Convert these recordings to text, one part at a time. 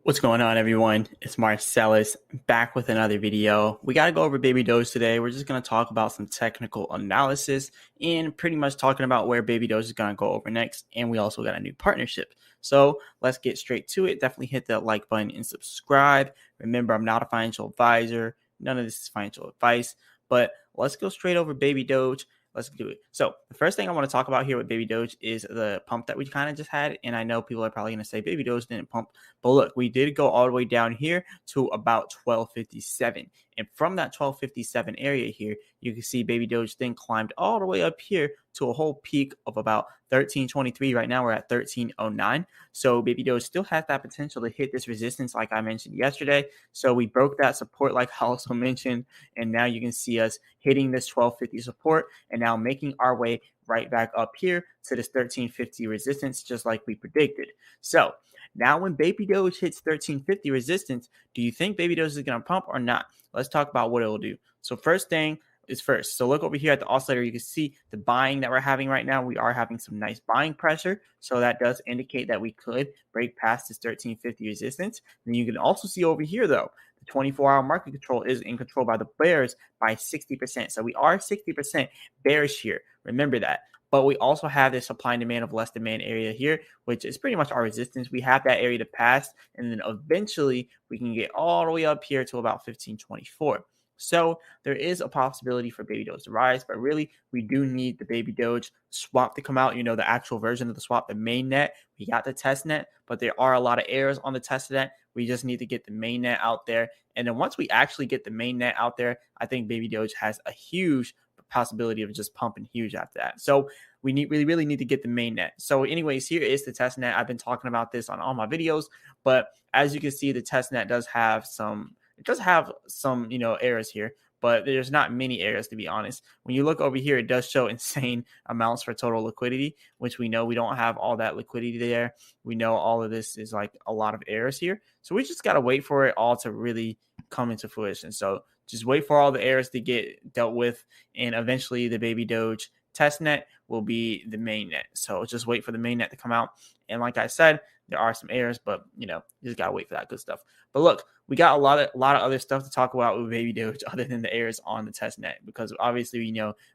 What's going on, everyone? It's Marcellus back with another video. We got to go over Babydoge today. We're just going to talk about some technical analysis and pretty much talking about where Babydoge is going to go over next. And we also got a new partnership. So let's get straight to it. Definitely hit that like button and subscribe. Remember, I'm not a financial advisor. None of this is financial advice. But let's go straight over Babydoge. Let's do it. So the first thing I want to talk about here with Babydoge is the pump that we kind of just had. And I know people are probably going to say Babydoge didn't pump. But look, we did go all the way down here to about 1257. And from that 1257 area here, you can see Babydoge then climbed all the way up here to a whole peak of about 1323. Right now we're at 1309. So Babydoge still has that potential to hit this resistance like I mentioned yesterday. So we broke that support like I also mentioned. And now you can see us hitting this 1250 support and now making our way right back up here to this 1350 resistance, just like we predicted. So now when Babydoge hits 1350 resistance, do you think Babydoge is going to pump or not? Let's talk about what it will do. So first thing is first. So look over here at the oscillator. You can see the buying that we're having right now. We are having some nice buying pressure. So that does indicate that we could break past this 1350 resistance. And you can also see over here, though, the 24-hour market control is in control by the bears by 60%. So we are 60% bearish here. Remember that. But we also have this supply and demand of less demand area here, which is pretty much our resistance. We have that area to pass, and then eventually we can get all the way up here to about 1524. So there is a possibility for Babydoge to rise, but really we do need the Babydoge swap to come out, the actual version of the swap, the main net. We got the test net, but there are a lot of errors on the test net. We just need to get the main net out there. And then once we actually get the main net out there, I think Babydoge has a huge possibility of just pumping huge after that. So we really need to get the main net. So anyways, here is the test net. I've been talking about this on all my videos, but as you can see, the test net does have some errors here, but there's not many errors, to be honest. When you look over here, it does show insane amounts for total liquidity, which we know we don't have all that liquidity there. We know all of this is like a lot of errors here. So we just got to wait for it all to really come into fruition. So just wait for all the errors to get dealt with, and eventually the Babydoge test net will be the main net. So just wait for the main net to come out. And like I said, there are some errors, but you just gotta wait for that good stuff. But look, we got a lot of other stuff to talk about with Babydoge other than the errors on the test net, because obviously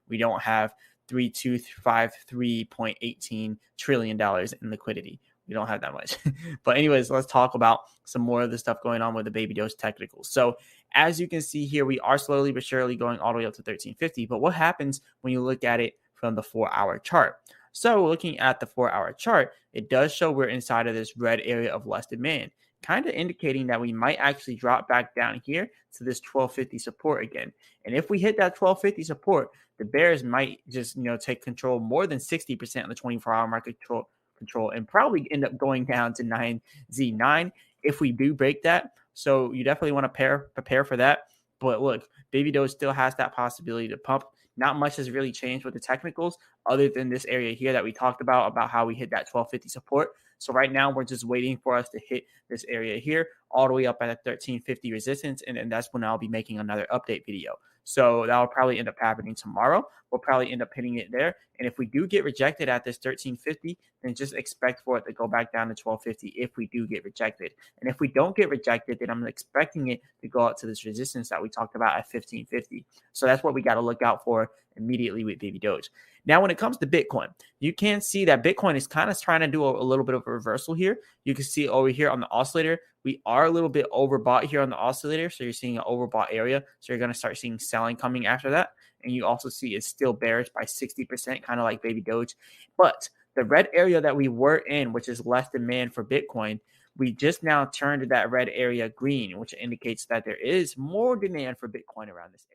we don't have $3,253.18 trillion in liquidity. We don't have that much. But anyways, let's talk about some more of the stuff going on with the Babydoge technicals. So as you can see here, we are slowly but surely going all the way up to 1350. But what happens when you look at it from the 4-hour chart? So looking at the 4-hour chart, it does show we're inside of this red area of less demand, kind of indicating that we might actually drop back down here to this 1250 support again. And if we hit that 1250 support, the bears might just, take control more than 60% of the 24-hour market control and probably end up going down to 9Z9 if we do break that. So you definitely want to prepare for that. But look, Babydoge still has that possibility to pump. Not much has really changed with the technicals other than this area here that we talked about how we hit that 1250 support. So right now we're just waiting for us to hit this area here all the way up at a 1350 resistance. And then that's when I'll be making another update video. So that'll probably end up happening tomorrow. We'll probably end up hitting it there. And if we do get rejected at this 1350, then just expect for it to go back down to 1250 if we do get rejected. And if we don't get rejected, then I'm expecting it to go out to this resistance that we talked about at 1550. So that's what we got to look out for immediately with Babydoge. Now, when it comes to Bitcoin, you can see that Bitcoin is kind of trying to do a little bit of a reversal here. You can see over here on the oscillator, we are a little bit overbought here on the oscillator. So you're seeing an overbought area. So you're going to start seeing selling coming after that. And you also see it's still bearish by 60%, kind of like Babydoge. But the red area that we were in, which is less demand for Bitcoin, we just now turned that red area green, which indicates that there is more demand for Bitcoin around this area.